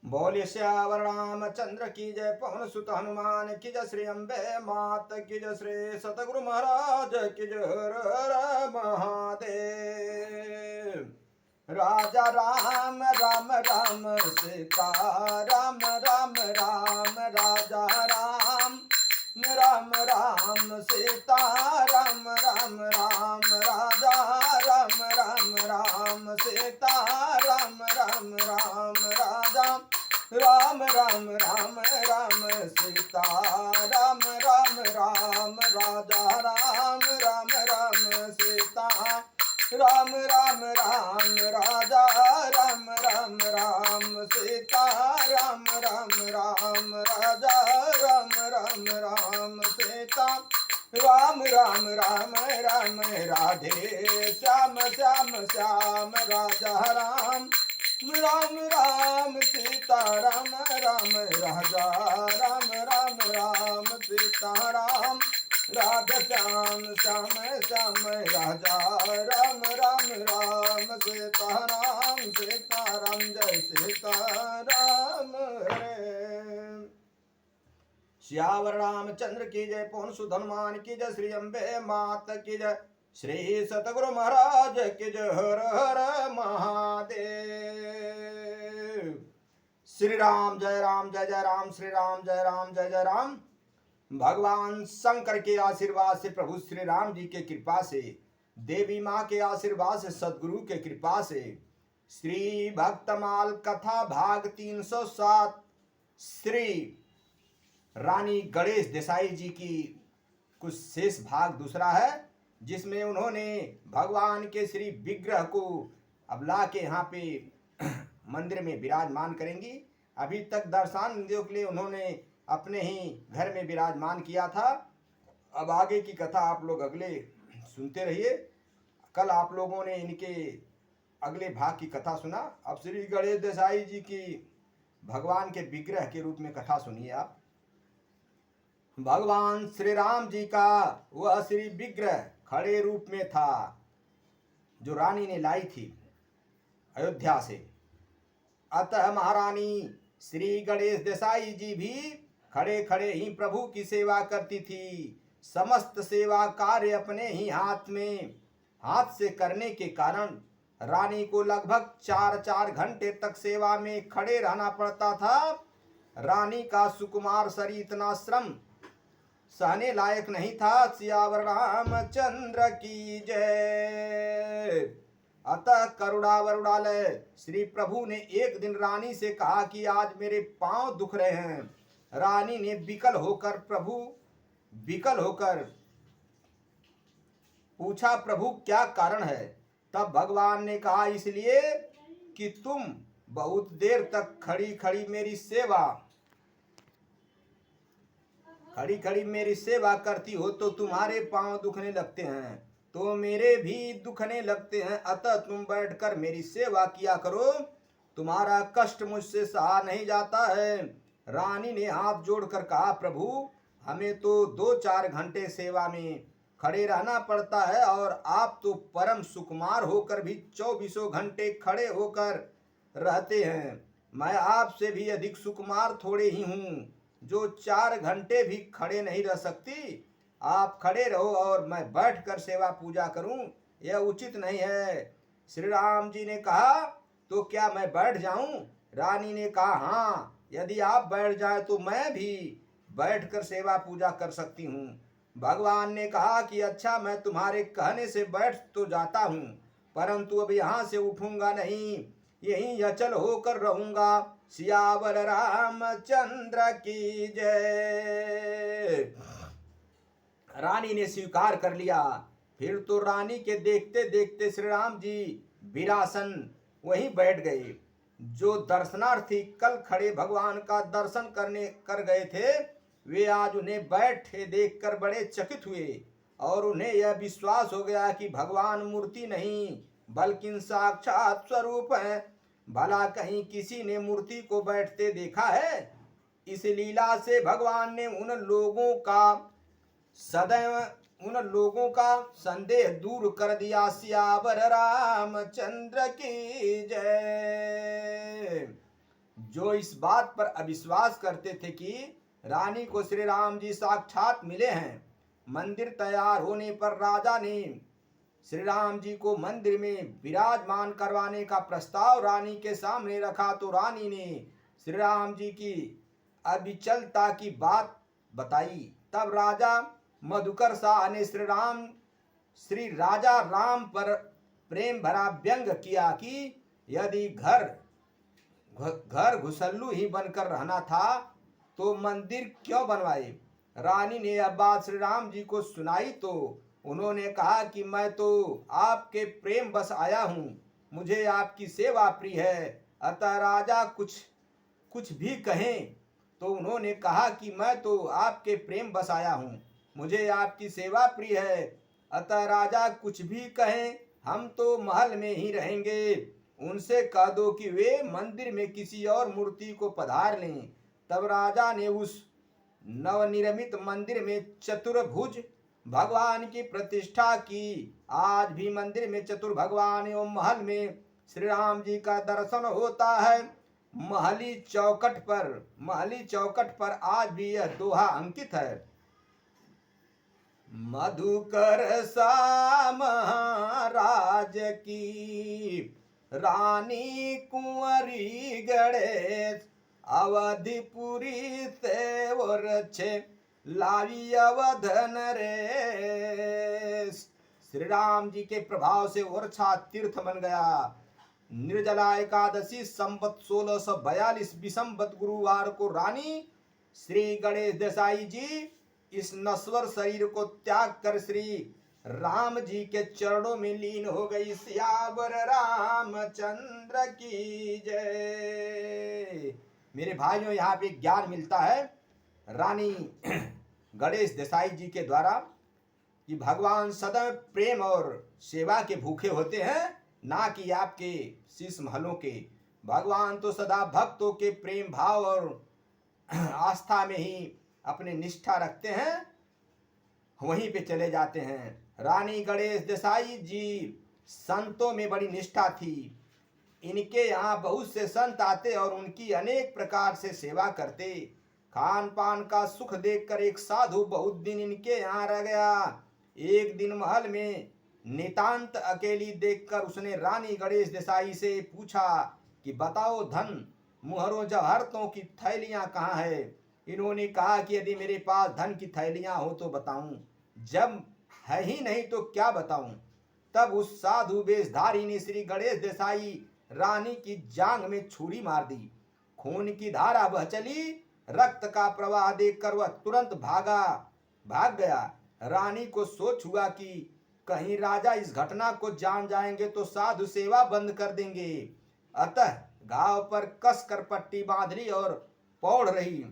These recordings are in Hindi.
बोले श्यावर रामचंद्र की जय, पवन सुत हनुमान की जय, श्री अम्बे मात की जय, श्री सतगुरु महाराज की जय। हर हर महादेव। राजा राम राम राम सीता राम राम राम, राजा राम राम राम सीता राम राम राम, राजा राम राम राम सीता राम राम राम, राजा राम राम राम राम सीता राम राम राम, राजा राम राम राम सीता राम राम राम, राजा राम राम राम सीता राम राम राम, राजा राम राम राम सीता राम राम राम राम, राधे श्याम श्याम श्याम, राजा राम राम राम सीता राम राम, राजा राम राम राम सीता राम, राधा श्याम श्याम श्याम, राजा राम राम राम सीता राम, जय सीता राम हरे। श्यावर रामचंद्र की जय, पवन सुत हनुमान की जय, श्री अम्बे मात की जय, श्री सतगुरु महाराज की जय। हर हर महादेव। श्री राम जय जय राम, श्री राम जय जय राम। भगवान शंकर के आशीर्वाद से, प्रभु श्री राम जी के कृपा से, देवी माँ के आशीर्वाद से, सदगुरु के कृपा से, श्री भक्तमाल कथा भाग 307 श्री रानी गणेश देसाई जी की कुछ शेष भाग दूसरा है, जिसमें उन्होंने भगवान के श्री विग्रह को अब ला के यहाँ पे मंदिर में विराजमान करेंगी। अभी तक दर्शनार्थियों के लिए उन्होंने अपने ही घर में विराजमान किया था। अब आगे की कथा आप लोग अगले सुनते रहिए। कल आप लोगों ने इनके अगले भाग की कथा सुना, अब श्री गणेश देसाई जी की भगवान के विग्रह के रूप में कथा सुनिए आप। भगवान श्री राम जी का वह श्री विग्रह खड़े रूप में था, जो रानी ने लाई थी अयोध्या से। अतः महारानी श्री गणेश देसाई जी भी खड़े खड़े ही प्रभु की सेवा करती थी। समस्त सेवा कार्य अपने ही हाथ से करने के कारण रानी को लगभग 4 घंटे तक सेवा में खड़े रहना पड़ता था। रानी का सुकुमार शरीर इतना श्रम सहने लायक नहीं था। सियावर रामचंद्र की जय। अतः करुणावरुणालय श्री प्रभु ने एक दिन रानी से कहा कि आज मेरे पांव दुख रहे हैं। रानी ने विकल होकर पूछा, प्रभु क्या कारण है? तब भगवान ने कहा, इसलिए कि तुम बहुत देर तक खड़ी खड़ी मेरी सेवा करती हो तो तुम्हारे पांव दुखने लगते हैं, तो मेरे भी दुखने लगते हैं। अतः तुम बैठकर मेरी सेवा किया करो, तुम्हारा कष्ट मुझसे सहा नहीं जाता है। रानी ने हाथ जोड़कर कहा, प्रभु हमें तो 2-4 घंटे सेवा में खड़े रहना पड़ता है, और आप तो परम सुकुमार होकर भी 24 घंटे खड़े होकर रहते हैं। मैं आपसे भी अधिक सुकुमार थोड़े ही हूँ, जो 4 घंटे भी खड़े नहीं रह सकती। आप खड़े रहो और मैं बैठकर सेवा पूजा करूं, यह उचित नहीं है। श्री राम जी ने कहा, तो क्या मैं बैठ जाऊं? रानी ने कहा, हाँ, यदि आप बैठ जाए तो मैं भी बैठकर सेवा पूजा कर सकती हूँ। भगवान ने कहा कि अच्छा, मैं तुम्हारे कहने से बैठ तो जाता हूँ, परंतु अब यहाँ से उठूंगा नहीं, यहीं अचल होकर रहूंगा। सियावर रामचंद्र की जय। रानी ने स्वीकार कर लिया। फिर तो रानी के देखते देखते श्री राम जी विरासन वहीं बैठ गए। जो दर्शनार्थी कल खड़े भगवान का दर्शन कर गए थे, वे आज उन्हें बैठे देखकर बड़े चकित हुए, और उन्हें यह विश्वास हो गया कि भगवान मूर्ति नहीं बल्कि साक्षात स्वरूप है। भला कहीं किसी ने मूर्ति को बैठते देखा है? इस लीला से भगवान ने उन लोगों का संदेह दूर कर दिया। सियावर रामचंद्र की जय। जो इस बात पर अविश्वास करते थे कि रानी को श्री राम जी साक्षात मिले हैं। मंदिर तैयार होने पर राजा ने श्री राम जी को मंदिर में विराजमान करवाने का प्रस्ताव रानी के सामने रखा तो रानी ने श्री राम जी की अविचलता की बात बताई। तब राजा मधुकर शाह ने श्री राजा राम पर प्रेम भरा व्यंग किया कि यदि घर घुसल्लू ही बनकर रहना था तो मंदिर क्यों बनवाए। रानी ने यह बात श्री राम जी को सुनाई तो उन्होंने कहा कि मैं तो आपके प्रेम बस आया हूँ, मुझे आपकी सेवा प्रिय है। अतः राजा कुछ भी कहें तो उन्होंने कहा कि मैं तो आपके प्रेम बस आया हूँ, मुझे आपकी सेवा प्रिय है। अतः राजा कुछ भी कहें, हम तो महल में ही रहेंगे। उनसे कह दो कि वे मंदिर में किसी और मूर्ति को पधार लें। तब राजा ने उस नवनिर्मित मंदिर में चतुर्भुज भगवान की प्रतिष्ठा की। आज भी मंदिर में चतुर भगवान एवं महल में श्री राम जी का दर्शन होता है। महली चौकट पर आज भी यह दोहा अंकित है। मधुकर सा महाराज की रानी कुंवरी गणेश, अवधिपुरी से वरछे लावी अवधन रे। श्री राम जी के प्रभाव से वर्षा तीर्थ बन गया। निर्जला एकादशी संवत 1642 विसंवत गुरुवार को रानी श्री गणेश देसाई जी इस नश्वर शरीर को त्याग कर श्री राम जी के चरणों में लीन हो गई। सियावर रामचंद्र की जय। मेरे भाइयों, यहाँ पे ज्ञान मिलता है रानी गणेश देसाई जी के द्वारा कि भगवान सदैव प्रेम और सेवा के भूखे होते हैं, ना कि आपके शीश महलों के। भगवान तो सदा भक्तों के प्रेम भाव और आस्था में ही अपने निष्ठा रखते हैं, वहीं पे चले जाते हैं। रानी गणेश देसाई जी संतों में बड़ी निष्ठा थी। इनके यहाँ बहुत से संत आते और उनकी अनेक प्रकार से सेवा करते। खान पान का सुख देखकर एक साधु बहुत दिन इनके यहाँ रह गया। एक दिन महल में नितांत अकेली देखकर उसने रानी गणेश देसाई से पूछा कि बताओ धन मुहरों जवाहरतों की थैलियां कहाँ है। इन्होंने कहा कि यदि मेरे पास धन की थैलियां हो तो बताऊं, जब है ही नहीं तो क्या बताऊं। तब उस साधु वेशधारी ने श्री गणेश देसाई रानी की जांघ में छुरी मार दी। खून की धारा बह चली। रक्त का प्रवाह देखकर वह तुरंत भाग गया। रानी को सोच हुआ कि कहीं राजा इस घटना को जान जाएंगे तो साधु सेवा बंद कर देंगे। अतः घाव पर कसकर पट्टी बांध ली और पौड़ रही।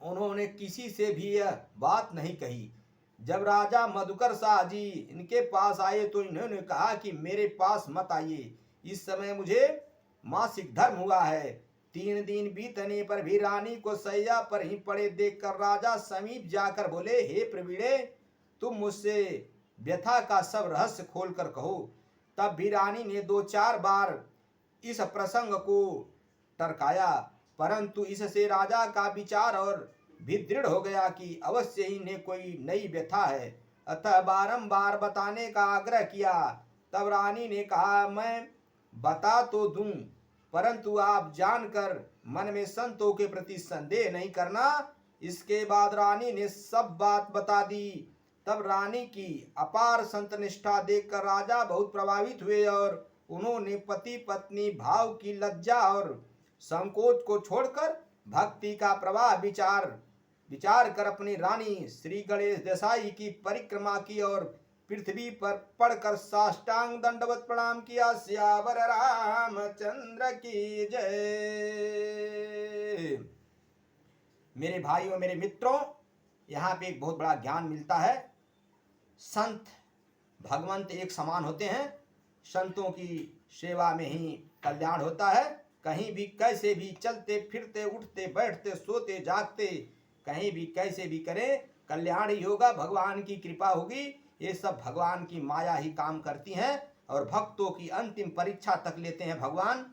उन्होंने किसी से भी यह बात नहीं कही। जब राजा मधुकर शाह जी इनके पास आए तो इन्होंने कहा कि मेरे पास मत आइए, इस समय मुझे मासिक धर्म हुआ है। 3 दिन बीतने पर भी रानी को सैया पर ही पड़े देखकर राजा समीप जाकर बोले, हे प्रवीणे, तुम मुझसे व्यथा का सब रहस्य खोल कर कहो। तब भी रानी ने 2-4 बार इस प्रसंग को टरकाया, परंतु इससे राजा का विचार और भी दृढ़ हो गया कि अवश्य ही ने कोई नई व्यथा है। अतः बारंबार बताने का आग्रह किया। तब रानी ने कहा, मैं बता तो दूं, परंतु आप जानकर मन में संतों के प्रति संदेह नहीं करना। इसके बाद रानी ने सब बात बता दी। तब रानी की अपार संतनिष्ठा देखकर राजा बहुत प्रभावित हुए और उन्होंने पति पत्नी भाव की लज्जा और संकोच को छोड़कर भक्ति का प्रवाह विचार कर अपनी रानी श्री गणेश देसाई की परिक्रमा की और पृथ्वी पर पड़कर साष्टांग दंडवत प्रणाम किया। सियावर रामचंद्र की जय। मेरे भाइयों, मेरे मित्रों, यहाँ पे एक बहुत बड़ा ज्ञान मिलता है। संत भगवंत एक समान होते हैं। संतों की सेवा में ही कल्याण होता है। कहीं भी कैसे भी चलते फिरते उठते बैठते सोते जागते कहीं भी कैसे भी करें, कल्याण ही होगा, भगवान की कृपा होगी। ये सब भगवान की माया ही काम करती हैं और भक्तों की अंतिम परीक्षा तक लेते हैं भगवान।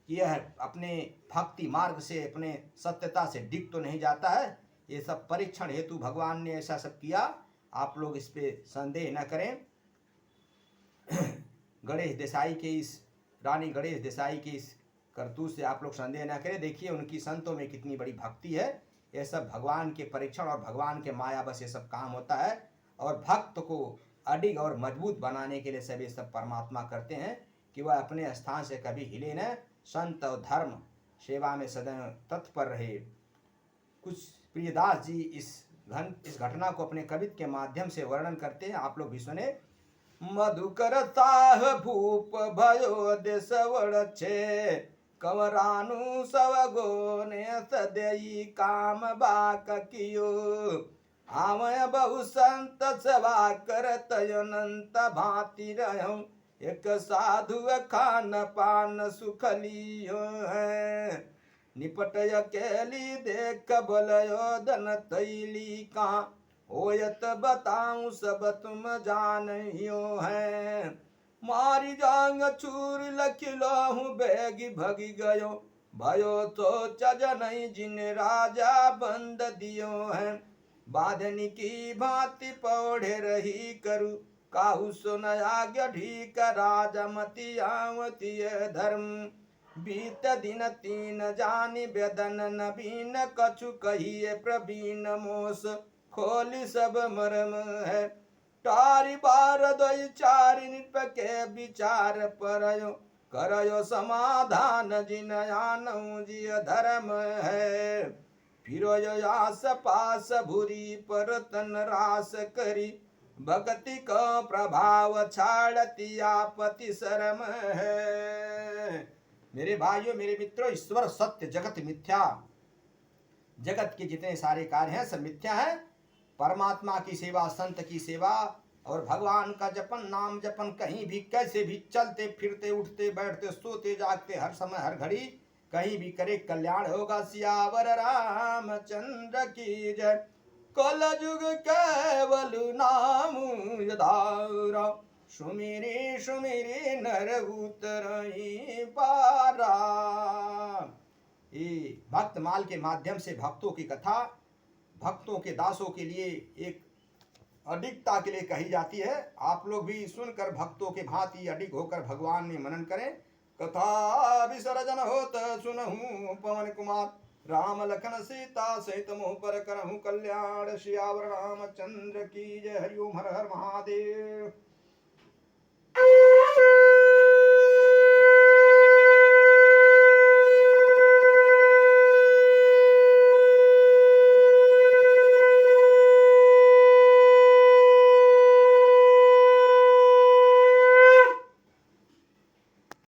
कि यह अपने भक्ति मार्ग से, अपने सत्यता से डिग तो नहीं जाता है। ये सब परीक्षण हेतु भगवान ने ऐसा सब किया, आप लोग इस पे संदेह न करें। गणेश देसाई के इस रानी गणेश देसाई की इस करतूत से आप लोग संदेह न करें। देखिए उनकी संतों में कितनी बड़ी भक्ति है। ये सब भगवान के परीक्षण और भगवान के माया बस ये सब काम होता है। और भक्त को अडिग और मजबूत बनाने के लिए सब ये सब परमात्मा करते हैं कि वह अपने स्थान से कभी हिले न, संत और धर्म सेवा में सदैव तत्पर रहे। कुछ प्रियदास जी इस घटना को अपने कवित्व के माध्यम से वर्णन करते हैं, आप लोग भी सुने। मधुकर ताह भूप भयो देशवड़ छे, कंवरानु सब गोने सदई काम बाक कियो। आवय बहु संत सेवा करत अनंत भांति रहो, एक साधु खान पान सुख लियो है। निपट अकेली देख बलयो धन तैली का, होयत बताऊं सब तुम जानियो है। मारी जांग चूर लखिलो हूँ बेगी भगी गयो, भयो तो चजनई जिन राजा बंद दियो है। बाधनी की भांति पौढ़े रही करू, काहू सुन आज्ञा ढीक राजा मति आवती धर्म। बीत दिन तीन जानी बेदन नबीन, कछु कहिए प्रवीण मोस खोली सब मरम है। टारी बार दई चार निप के विचार परयो, करयो समाधान जिन आनऊ जिय धर्म है। फिरो आस पास भूरी पर तन रास करी, भक्ति का प्रभाव छाड़ती आपति शर्म है। मेरे भाइयों मेरे मित्रों, ईश्वर सत्य, जगत मिथ्या। जगत के जितने सारे कार्य हैं सब मिथ्या हैं। परमात्मा की सेवा, संत की सेवा और भगवान का जपन, नाम जपन कहीं भी कैसे भी चलते फिरते उठते बैठते सोते जागते हर समय हर घड़ी कहीं भी करे कल्याण होगा। सियावर रामचंद्र की जय। कल युग केवल नाम यदारा, सुमिरे सुमिरे नर उतरई पारा। ये भक्तमाल के माध्यम से भक्तों की कथा भक्तों के दासों के लिए एक अडिगता के लिए कही जाती है। आप लोग भी सुनकर भक्तों के भांति अडिग होकर भगवान में मनन करें। कथा विसर्जन होत सुनहु पवन कुमार, राम लखन सीता सहित मोह पर करहु कल्याण। सियावर रामचंद्र की जय। हरिओम हर हर महादेव।